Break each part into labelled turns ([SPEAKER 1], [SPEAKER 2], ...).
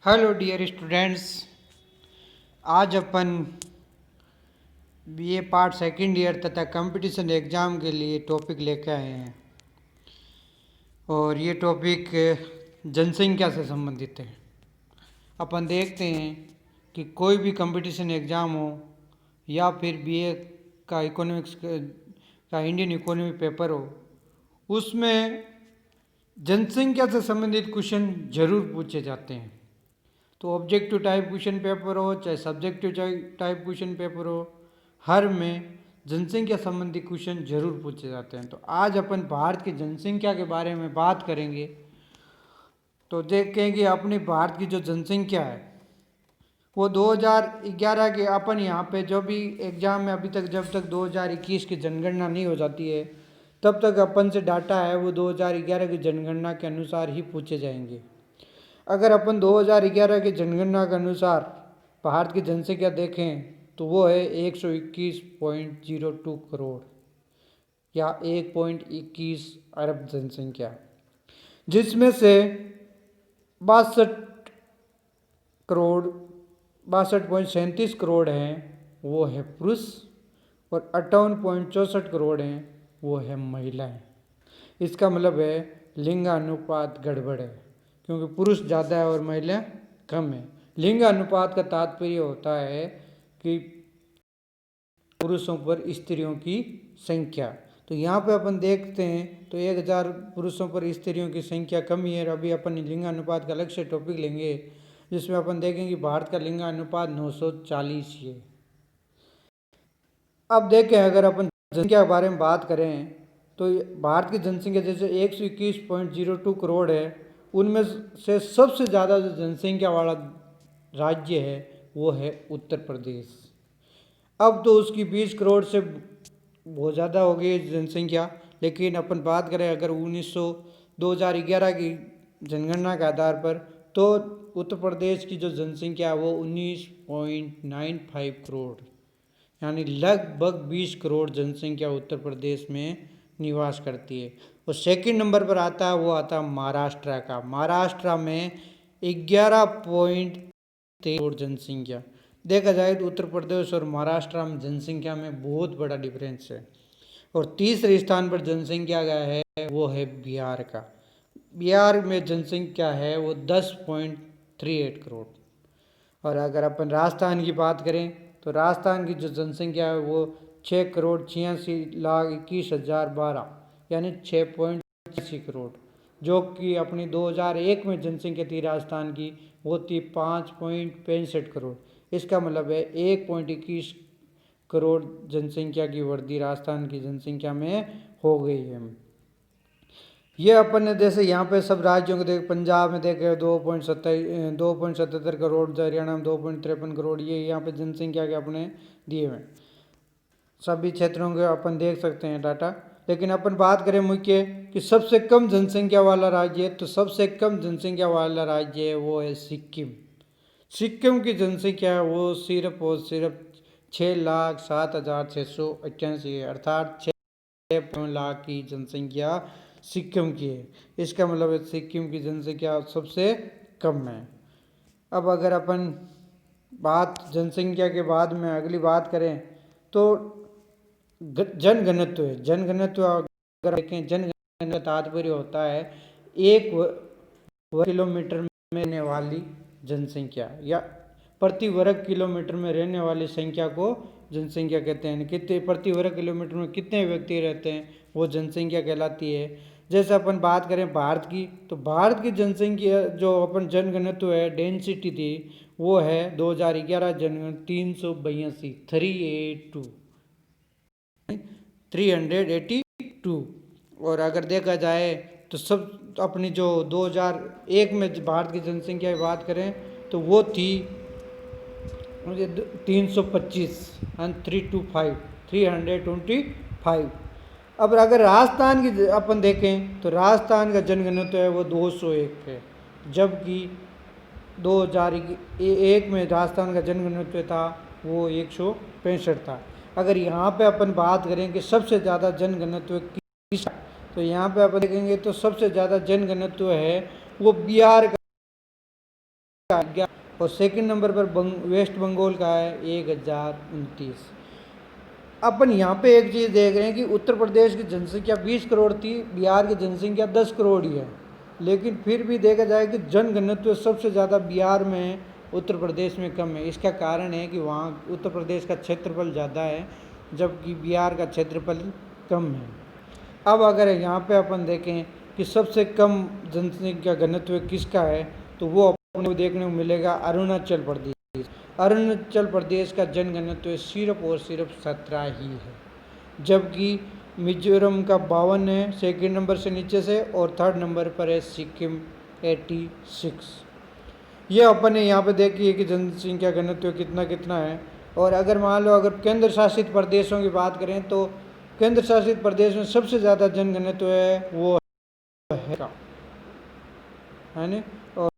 [SPEAKER 1] Hello dear students. आज अपन BA part second year तथा कंपटीशन एग्ज़ाम के लिए टॉपिक लेकर आए हैं और ये टॉपिक जनसंख्या से संबंधित है। अपन देखते हैं कि कोई भी कंपटीशन एग्ज़ाम हो या फिर बीए का इकोनॉमिक्स का इंडियन इकोनॉमी पेपर हो, उसमें जनसंख्या से संबंधित क्वेश्चन जरूर पूछे जाते हैं। तो ऑब्जेक्टिव टाइप क्वेश्चन पेपर हो चाहे सब्जेक्टिव टाइप क्वेश्चन पेपर हो, हर में जनसंख्या संबंधी क्वेश्चन जरूर पूछे जाते हैं। तो आज अपन भारत की जनसंख्या के बारे में बात करेंगे। तो देखें कि अपनी भारत की जो जनसंख्या है वो 2011 के, अपन यहाँ पे जो भी एग्ज़ाम में अभी तक जब तक 2021 की जनगणना नहीं हो जाती है तब तक अपन से डाटा है वो 2011 की जनगणना के अनुसार ही पूछे जाएंगे। अगर अपन 2011 की जनगणना के अनुसार भारत की जनसंख्या देखें तो वो है 121.02 करोड़ या 1.21 अरब जनसंख्या, जिसमें से 62 करोड़ हैं वो है पुरुष और 58.64 हैं वो है महिलाएं। इसका मतलब है लिंगानुपात गड़बड़ है, क्योंकि पुरुष ज़्यादा है और महिला कम है। लिंग अनुपात का तात्पर्य होता है कि पुरुषों पर स्त्रियों की संख्या। तो यहाँ पे अपन देखते हैं तो 1000 पुरुषों पर स्त्रियों की संख्या कम ही है। अभी अपन लिंग अनुपात का अलग से टॉपिक लेंगे जिसमें अपन देखेंगे भारत का लिंग अनुपात 940 है। अब देखें, अगर अपन जनसंख्या के बारे में बात करें तो भारत की जनसंख्या जैसे 121.02 करोड़ है, उनमें से सबसे ज़्यादा जो जनसंख्या वाला राज्य है वो है उत्तर प्रदेश। अब तो उसकी 20 करोड़ से बहुत ज़्यादा हो गई जनसंख्या, लेकिन अपन बात करें अगर 2011 की जनगणना के आधार पर तो उत्तर प्रदेश की जो जनसंख्या वो 19.95 करोड़ यानी लगभग 20 करोड़ जनसंख्या उत्तर प्रदेश में निवास करती है। और सेकंड नंबर पर आता है वो आता है महाराष्ट्र का। महाराष्ट्र में 11.13 करोड़ जनसंख्या। देखा जाए तो उत्तर प्रदेश और महाराष्ट्र में जनसंख्या में बहुत बड़ा डिफरेंस है। और तीसरे स्थान पर जनसंख्या का है वो है बिहार का। बिहार में जनसंख्या है वो 10.38 करोड़। और अगर अपन राजस्थान की बात करें तो राजस्थान की जो जनसंख्या है वो 6,86,21,012 यानी 6.86 करोड़, जो कि अपनी 2001 में जनसंख्या थी राजस्थान की वो थी 5.65 करोड़। इसका मतलब है 1.21 करोड़ जनसंख्या की वृद्धि राजस्थान की जनसंख्या में हो गई है। ये अपन ने जैसे यहाँ पे सब राज्यों को देख, पंजाब में देखे 2.77 करोड़, हरियाणा में 2.53 करोड़, ये यहाँ पे जनसंख्या के अपने दिए हुए सभी क्षेत्रों के अपन देख सकते हैं डाटा। लेकिन अपन बात करें मुख्य कि सबसे कम जनसंख्या वाला राज्य है, तो सबसे कम जनसंख्या वाला राज्य है वो है सिक्किम। सिक्किम की जनसंख्या है वो सिर्फ और सिर्फ 6,07,681 है, अर्थात 6 लाख की जनसंख्या सिक्किम की है। इसका मतलब है सिक्किम की जनसंख्या सबसे कम है। अब अगर अपन बात जनसंख्या के बाद में अगली बात करें तो जनघनत्व है। जनघनत्व अगर देखें, जनघनत्व का तात्पर्य होता है एक वर्ग किलोमीटर में रहने वाली जनसंख्या या प्रति वर्ग किलोमीटर में रहने वाली संख्या को जनसंख्या कहते हैं। कितने प्रति वर्ग किलोमीटर में कितने व्यक्ति रहते हैं वो जनसंख्या कहलाती है। जैसे अपन बात करें भारत की, तो भारत की जनसंख्या जो अपन जनघनत्व है, डेंसिटी थी, वो है 2011 जनगणना 382। और अगर देखा जाए तो सब अपनी जो 2001 में भारत की जनसंख्या की बात करें तो वो थी 325 325। अब अगर राजस्थान की अपन देखें तो राजस्थान का जनघनत्व है वो 201 है, जबकि 2001 में राजस्थान का जनघनत्व था वो 165 था। अगर यहाँ पे अपन बात करें कि सबसे ज़्यादा जनघनत्व किस, तो यहाँ पे अपन देखेंगे तो सबसे ज़्यादा जनघनत्व है वो बिहार का और सेकंड नंबर पर वेस्ट बंगाल का है 1029। अपन यहाँ पे एक चीज़ देख रहे हैं कि उत्तर प्रदेश की जनसंख्या 20 करोड़ थी, बिहार की जनसंख्या 10 करोड़ ही है, लेकिन फिर भी देखा जाए कि जनघनत्व सबसे ज़्यादा बिहार में है, उत्तर प्रदेश में कम है। इसका कारण है कि वहाँ उत्तर प्रदेश का क्षेत्रफल ज़्यादा है जबकि बिहार का क्षेत्रफल कम है। अब अगर यहाँ पे अपन देखें कि सबसे कम जनसंख्या घनत्व किसका है, तो वो अपन को देखने को मिलेगा अरुणाचल प्रदेश। अरुणाचल प्रदेश का जनघनत्व सिर्फ और सिर्फ 17 ही है, जबकि मिजोरम का 52 है सेकेंड नंबर से नीचे से, और थर्ड नंबर पर है सिक्किम 86। ये अपन ने यहाँ पे देखी है कि जनसंख्या घनत्व कितना कितना है। और अगर मान लो अगर केंद्र शासित प्रदेशों की बात करें तो केंद्र शासित प्रदेश में सबसे ज़्यादा जनघनत्व है वो है ना, और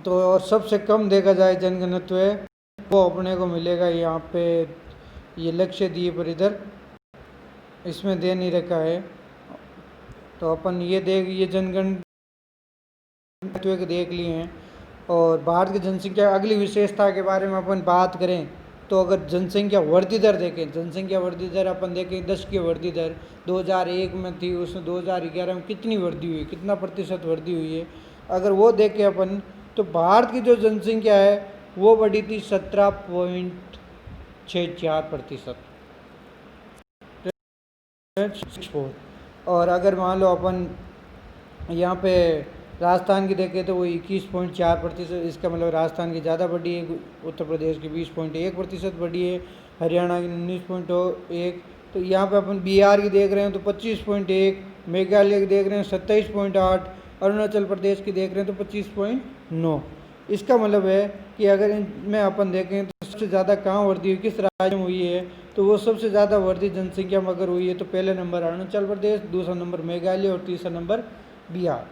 [SPEAKER 1] तो और सबसे कम देखा जाए जनघनत्व है वो अपने को मिलेगा यहाँ पे, ये लक्षद्वीप पर इधर इसमें दे नहीं रखा है, तो अपन ये जनगणना देख लिए हैं। और भारत की जनसंख्या अगली विशेषता के बारे में अपन बात करें तो अगर जनसंख्या वृद्धि दर देखें, जनसंख्या वृद्धि दर अपन देखें 10 की वृद्धि दर 2001 में थी, उसमें 2011 में कितनी वृद्धि हुई, कितना प्रतिशत वृद्धि हुई है, अगर वो देखें अपन तो भारत की जो जनसंख्या है वो बढ़ी थी 17.64%। और अगर मान लो अपन यहाँ पे राजस्थान की देखें तो वो 21.4%, इसका मतलब राजस्थान की ज़्यादा बढ़ी है, उत्तर प्रदेश की 20.1% बढ़ी है, हरियाणा की 19.1, तो यहाँ पे अपन बिहार की देख रहे हैं तो 25.1, मेघालय की देख रहे हैं 27.8, अरुणाचल प्रदेश की देख रहे हैं तो 25.9। इसका मतलब है कि अगर इनमें अपन देखें तो सबसे ज़्यादा कहाँ वृद्धि हुई, किस राज्य में हुई है, तो वो सबसे ज़्यादा वृद्धि जनसंख्या में अगर हुई है तो पहले नंबर अरुणाचल प्रदेश, दूसरा नंबर मेघालय और तीसरा नंबर बिहार।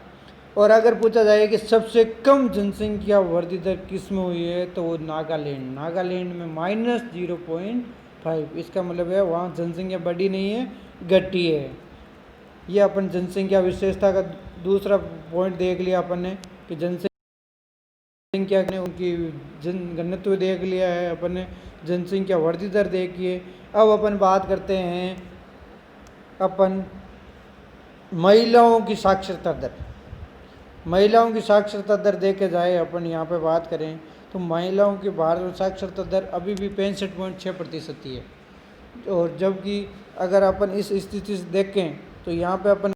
[SPEAKER 1] और अगर पूछा जाए कि सबसे कम जनसंख्या वृद्धि दर किस में हुई है तो वो नागालैंड में -0.5। इसका मतलब है वहाँ जनसंख्या बढ़ी नहीं है, घटी है। ये अपन जनसंख्या विशेषता का दूसरा पॉइंट देख लिया अपन ने कि जनसंख्या ने उनकी जनघनत्व देख लिया है अपन ने, जनसंख्या वृद्धि दर देखिए। अब अपन बात करते हैं अपन महिलाओं की साक्षरता दर। महिलाओं की साक्षरता दर देखे जाए अपन यहाँ पे बात करें तो महिलाओं की भारत में साक्षरता दर अभी भी 65.6% ही है, और जबकि अगर अपन इस स्थिति से देखें तो यहाँ पे अपन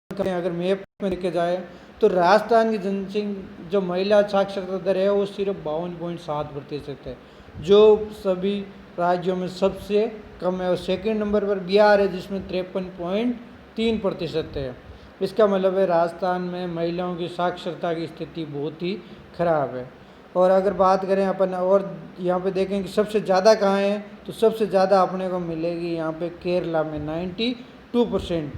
[SPEAKER 1] अगर मैप में देखे जाए तो राजस्थान की जनसंख्या जो महिला साक्षरता दर है वो सिर्फ 52.7% है, जो सभी राज्यों में सबसे कम है। और सेकेंड नंबर पर बिहार है जिसमें 53.3% है। इसका मतलब है राजस्थान में महिलाओं की साक्षरता की स्थिति बहुत ही खराब है। और अगर बात करें अपन और यहाँ पे देखें कि सबसे ज़्यादा कहाँ है तो सबसे ज़्यादा अपने को मिलेगी यहाँ पे केरला में 92%,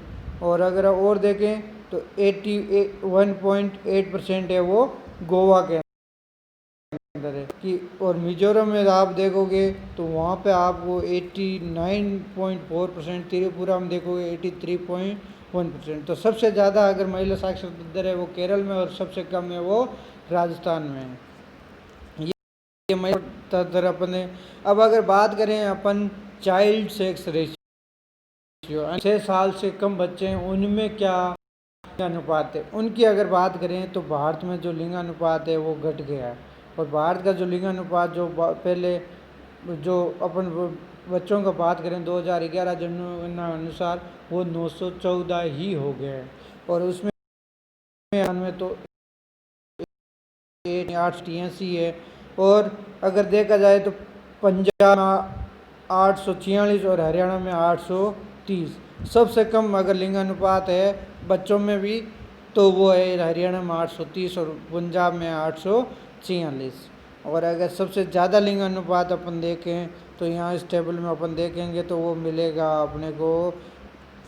[SPEAKER 1] और अगर और देखें तो 81.8% है वो गोवा के अंदर है कि, और मिजोरम में आप देखोगे तो वहाँ पे आपको 89.4%, त्रिपुरा में देखोगे 83.1%। तो सबसे ज़्यादा अगर महिला साक्षरता दर है वो केरल में और सबसे कम है वो राजस्थान में है। ये महिला दर अपन है। अब अगर बात करें अपन चाइल्ड सेक्स रेशियो, 6 साल से कम बच्चे हैं उनमें क्या अनुपात है, उनकी अगर बात करें तो भारत में जो लिंगानुपात है वो घट गया है। और भारत का जो लिंगानुपात जो पहले जो अपन बच्चों का बात करें 2011 जनगणना अनुसार वो 914 ही हो गया है, और उसमें तो 886 है। और अगर देखा जाए तो पंजाब में 846 और हरियाणा में 830। सबसे कम अगर लिंगानुपात है बच्चों में भी तो वो है हरियाणा में 830 और पंजाब में 846। और अगर सबसे ज़्यादा लिंगानुपात अपन देखें तो यहाँ इस टेबल में अपन देखेंगे तो वो मिलेगा अपने को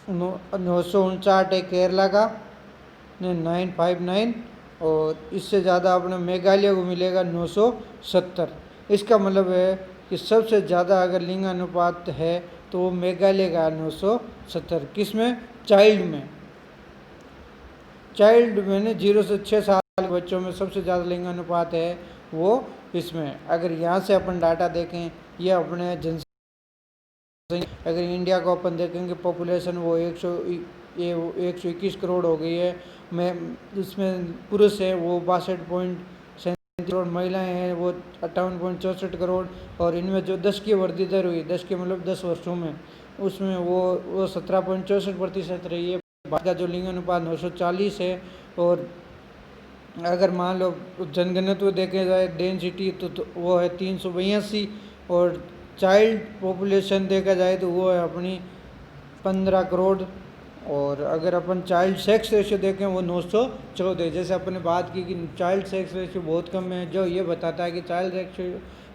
[SPEAKER 1] 959 है केरला का 959, और इससे ज़्यादा अपने मेघालय को मिलेगा 970। इसका मतलब है कि सबसे ज़्यादा अगर लिंगानुपात है तो वो मेघालय का 970। किस में? चाइल्ड में। चाइल्ड मैंने 0 से 6 साल के बच्चों में सबसे ज़्यादा लिंग अनुपात है वो इसमें। अगर यहाँ से अपन डाटा देखें, ये अपने जनसंख्या, अगर इंडिया को अपन देखेंगे पॉपुलेशन वो 121 करोड़ हो गई है। मैं इसमें पुरुष है वो 62.37 करोड़, महिलाएं हैं वो 58.64 करोड़, और इनमें जो 10 की वृद्धि दर हुई, 10 के मतलब 10 वर्षों में, उसमें वो 17.64% रही है। भारत का जो लिंग अनुपात 940 है। और अगर मान लो जनघनत्व देखे जाए डेंसिटी तो वो है 382, और चाइल्ड पॉपुलेशन देखा जाए तो वो है अपनी 15 करोड़। और अगर अपन चाइल्ड सेक्स रेशियो देखें वो 914। जैसे अपन ने बात की कि चाइल्ड सेक्स रेशियो बहुत कम है, जो ये बताता है कि चाइल्ड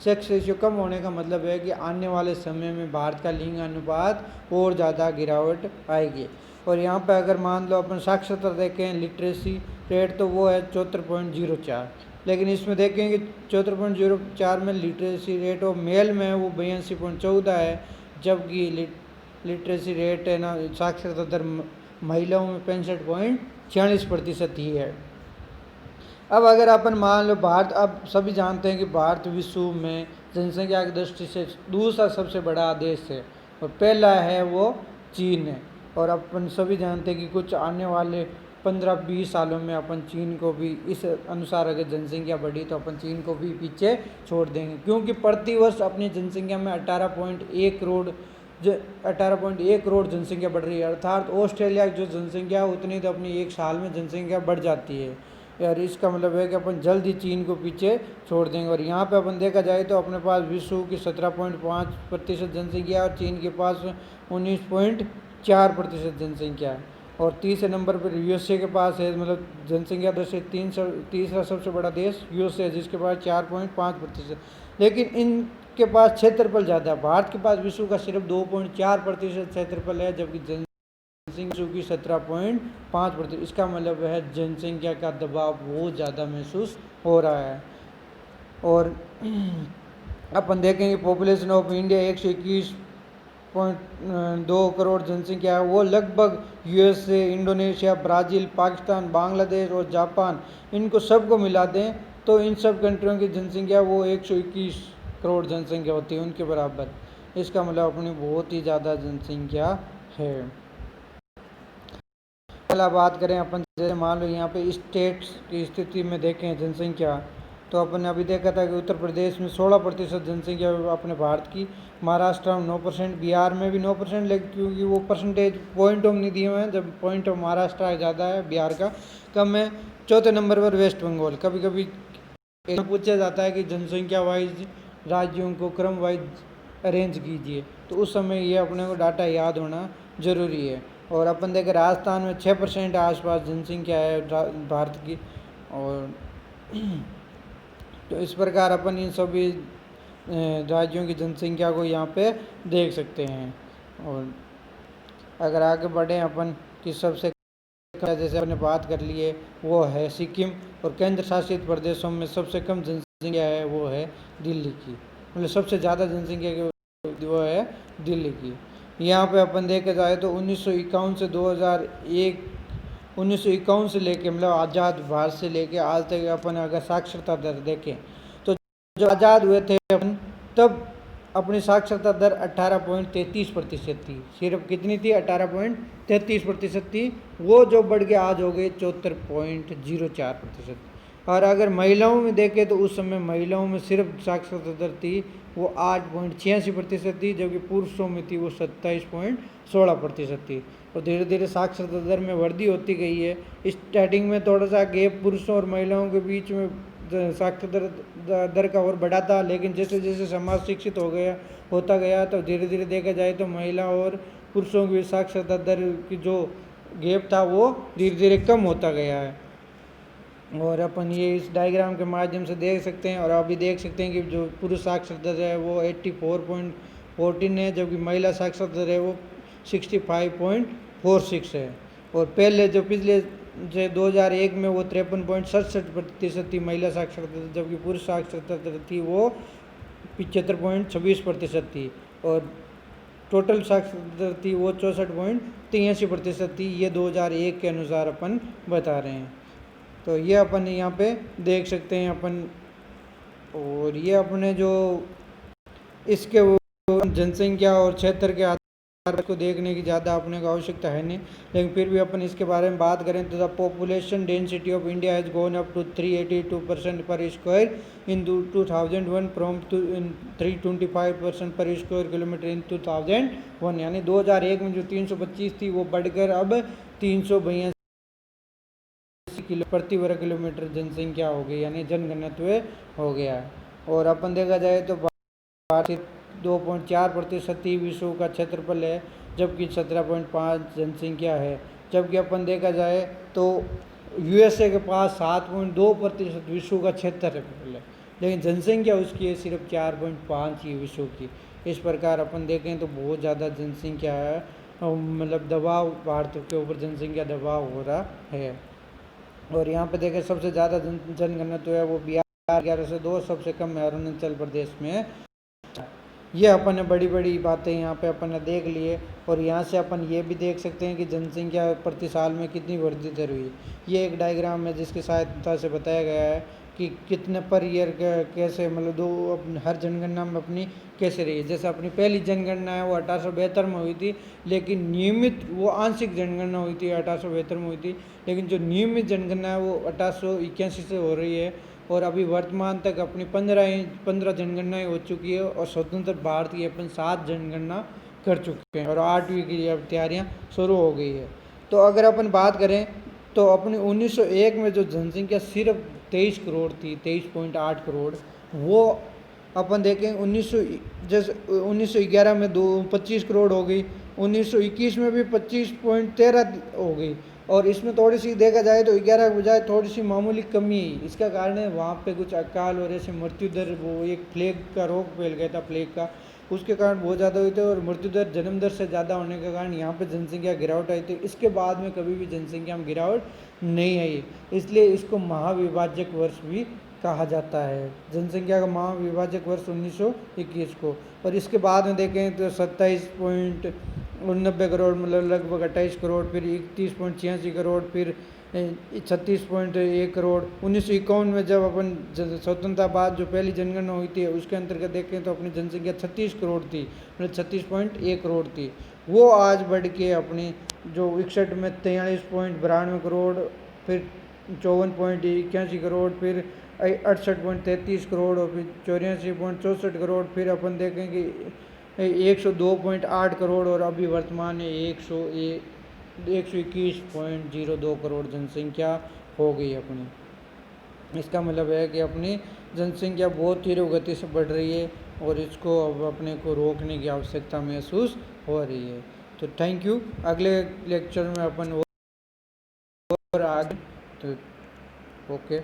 [SPEAKER 1] सेक्स रेशियो कम होने का मतलब है कि आने वाले समय में भारत का लिंग अनुपात और ज़्यादा गिरावट आएगी। और यहाँ पे अगर मान लो अपन साक्षरता देखें, लिटरेसी रेट, तो वो है 74.04, लेकिन इसमें देखेंगे 74.04 में लिटरेसी रेट और मेल में वो 82.14 है, जबकि लिटरेसी रेट है ना, साक्षरता दर महिलाओं में 65.46% ही है। अब अगर अपन मान लो भारत, अब सभी जानते हैं कि भारत विश्व में जनसंख्या की दृष्टि से दूसरा सबसे बड़ा देश है, और पहला है वो चीन है। और अपन सभी जानते हैं कि कुछ आने वाले 15-20 सालों में अपन चीन को भी, इस अनुसार अगर जनसंख्या बढ़ी तो अपन चीन को भी पीछे छोड़ देंगे, क्योंकि प्रतिवर्ष अपनी जनसंख्या में 18.1 करोड़ जनसंख्या बढ़ रही है। अर्थात ऑस्ट्रेलिया की जो जनसंख्या है उतनी तो अपनी एक साल में जनसंख्या बढ़ जाती है यार। इसका मतलब है कि अपन जल्द ही चीन को पीछे छोड़ देंगे। और यहाँ पे अपन देखा जाए तो अपने पास विश्व की 17.5% जनसंख्या और चीन के पास 19.4% जनसंख्या है। और तीसरे नंबर पर यूएसए के पास है, मतलब जनसंख्या दृष्टि तीसरा सबसे बड़ा देश यूएसए है, जिसके पास 4.5%। लेकिन इनके पास क्षेत्रफल ज़्यादा है। भारत के पास विश्व का सिर्फ 2.4% क्षेत्रफल है, जबकि जनसंख्या की 17.5%। इसका मतलब है जनसंख्या का दबाव बहुत ज़्यादा महसूस हो रहा है। और अपन देखेंगे पॉपुलेशन ऑफ इंडिया 121.2 करोड़ जनसंख्या है। वो लगभग USA, Indonesia, Brazil, Pakistan, Bangladesh और जापान, इनको सबको मिला दें तो इन सब कंट्रियों की जनसंख्या वो 121 करोड़ जनसंख्या होती है, उनके बराबर। इसका मतलब अपनी बहुत ही ज़्यादा जनसंख्या है। पहला बात करें अपन, जैसे मान लो यहाँ पे स्टेट्स की स्थिति में देखें जनसंख्या, तो अपन ने अभी देखा था कि उत्तर प्रदेश में 16% जनसंख्या अपने भारत की, महाराष्ट्र में 9%, बिहार में भी 9%, लेकिन क्योंकि वो परसेंटेज पॉइंट ऑफ नहीं दिए हुए हैं, जब पॉइंट ऑफ महाराष्ट्र ज़्यादा है, बिहार का कम है। चौथे नंबर पर वेस्ट बंगाल। कभी कभी पूछा जाता है कि जनसंख्या वाइज राज्यों को क्रम वाइज अरेंज कीजिए, तो उस समय ये अपने को डाटा याद होना ज़रूरी है। और अपन देखें राजस्थान में 6% आसपास जनसंख्या है भारत की। और तो इस प्रकार अपन इन सभी राज्यों की जनसंख्या को यहाँ पे देख सकते हैं। और अगर आगे बढ़ें अपन कि सबसे, जैसे आपने बात कर ली है वो है सिक्किम, और केंद्र शासित प्रदेशों में सबसे कम जनसंख्या है वो है दिल्ली की, मतलब सबसे ज़्यादा जनसंख्या की वो है दिल्ली की। यहाँ पे अपन देखे जाए तो 1951 से 2001, 1951 से लेके, मतलब आज़ाद भारत से लेके आज तक अपन अगर साक्षरता दर देखें तो जब आज़ाद हुए थे अपन, तब अपनी साक्षरता दर 18.33% थी। सिर्फ कितनी थी? 18.33% थी। वो जो बढ़ के आज हो गई 74.04%। और अगर महिलाओं में देखें तो उस समय महिलाओं में सिर्फ साक्षरता दर थी वो 8.86% थी, जबकि पुरुषों में थी वो 27.16% थी। और धीरे धीरे साक्षरता दर में वृद्धि होती गई है। स्टार्टिंग में थोड़ा सा गैप पुरुषों और महिलाओं के बीच में साक्षरता दर का और बढ़ा था, लेकिन जैसे जैसे समाज शिक्षित होता गया तो धीरे धीरे देखा जाए तो महिला और पुरुषों की साक्षरता दर की जो गैप था वो धीरे धीरे कम होता गया है। और अपन ये इस डायग्राम के माध्यम से देख सकते हैं। और अभी देख सकते हैं कि जो पुरुष साक्षरता दर है वो 84.14 है, जबकि महिला साक्षरता दर है वो 65.46 है। और पहले जो पिछले जो 2001 में वो 53.67% थी महिला साक्षरता दर, जबकि पुरुष साक्षरता दर थी वो 75.26% थी। और टोटल साक्षरता दर थी वो 64.83% थी। ये 2001 के अनुसार अपन बता रहे हैं। तो ये अपन यहाँ पे देख सकते हैं अपन। और ये अपने जो इसके जनसंख्या और क्षेत्र के आधार को देखने की ज़्यादा अपने को आवश्यकता है नहीं, लेकिन फिर भी अपन इसके बारे में बात करें तो the population density of India has gone up to 382% per square in 2001 from 325% पर स्क्वायर किलोमीटर इन 2001, यानी 2001 में जो 325 थी वो बढ़कर अब 382 किलो प्रति वर्ग किलोमीटर जनसंख्या हो गई, यानी जनघनत्व हो गया है। और अपन देखा जाए तो भारत 2.4% ही विश्व का क्षेत्रफल है, जबकि 17.5 जनसंख्या है। जबकि अपन देखा जाए तो यूएसए के पास 7.2% विश्व का क्षेत्रफल है, लेकिन जनसंख्या उसकी है सिर्फ 4.5 ही विश्व की। इस प्रकार अपन देखें तो बहुत ज़्यादा जनसंख्या है, मतलब दबाव भारत के ऊपर जनसंख्या दबाव हो रहा है। और यहाँ पे देखें सबसे ज़्यादा जनघनत्व है वो बिहार 1102, सबसे कम है अरुणाचल प्रदेश में। ये अपन ने बड़ी बड़ी बातें यहाँ पे अपन ने देख लिए। और यहाँ से अपन ये भी देख सकते हैं कि जनसंख्या प्रति साल में कितनी वृद्धि दर हुई। ये एक डायग्राम है जिसकी सहायता से बताया गया है कि कितने पर ईयर कैसे, मतलब दो हर जनगणना में अपनी कैसे रही है। जैसे अपनी पहली जनगणना है वो 1872 में हुई थी, लेकिन नियमित वो आंशिक जनगणना हुई थी 1872 में हुई थी, लेकिन जो नियमित जनगणना है वो 1881 से हो रही है। और अभी वर्तमान तक अपनी 15 जनगणनाएँ हो चुकी है, और स्वतंत्र भारत की अपन 7 जनगणना कर चुके हैं, और 8वीं की अब तैयारियाँ शुरू हो गई है। तो अगर अपन बात करें तो अपनी 1901 में जो जनसंख्या सिर्फ 23 करोड़ थी, 23.8 करोड़, वो अपन देखें 1911 में 25 करोड़ हो गई, 1921 में भी 25.13 हो गई। और इसमें थोड़ी सी देखा जाए तो 11 के बजाय थोड़ी सी मामूली कमी है। इसका कारण है वहाँ पे कुछ अकाल और ऐसे मृत्यु दर, वो एक प्लेग का रोग फैल गया था, प्लेग का, उसके कारण बहुत ज़्यादा हुए थे। और मृत्यु दर जन्म दर से ज़्यादा होने के कारण यहाँ पे जनसंख्या गिरावट आई थी। इसके बाद में कभी भी जनसंख्या में गिरावट नहीं आई, इसलिए इसको महाविभाजक वर्ष भी कहा जाता है, जनसंख्या का महाविभाजक वर्ष 1921 को। और इसके बाद में देखें तो 27.89 करोड़, मतलब लगभग 28 करोड़, फिर 31.86 करोड़, फिर 36.1 करोड़। 1951 में जब अपन स्वतंत्रता बाद जो पहली जनगणना हुई थी उसके अंतर्गत देखें तो अपनी जनसंख्या 36 करोड़ थी, मतलब 36.1 करोड़ थी। वो आज बढ़ के अपनी जो 61 में 43.92 करोड़, फिर 54.81 करोड़, फिर 68.33 करोड़, और फिर 84.64 करोड़, फिर अपन देखें कि 102.8 करोड़, और अभी वर्तमान में 121.02 करोड़ जनसंख्या हो गई अपनी। इसका मतलब है कि अपनी जनसंख्या बहुत तीव्र गति से बढ़ रही है, और इसको अब अपने को रोकने की आवश्यकता महसूस हो रही है। तो थैंक यू। अगले लेक्चर में अपन और आगे, तो ओके।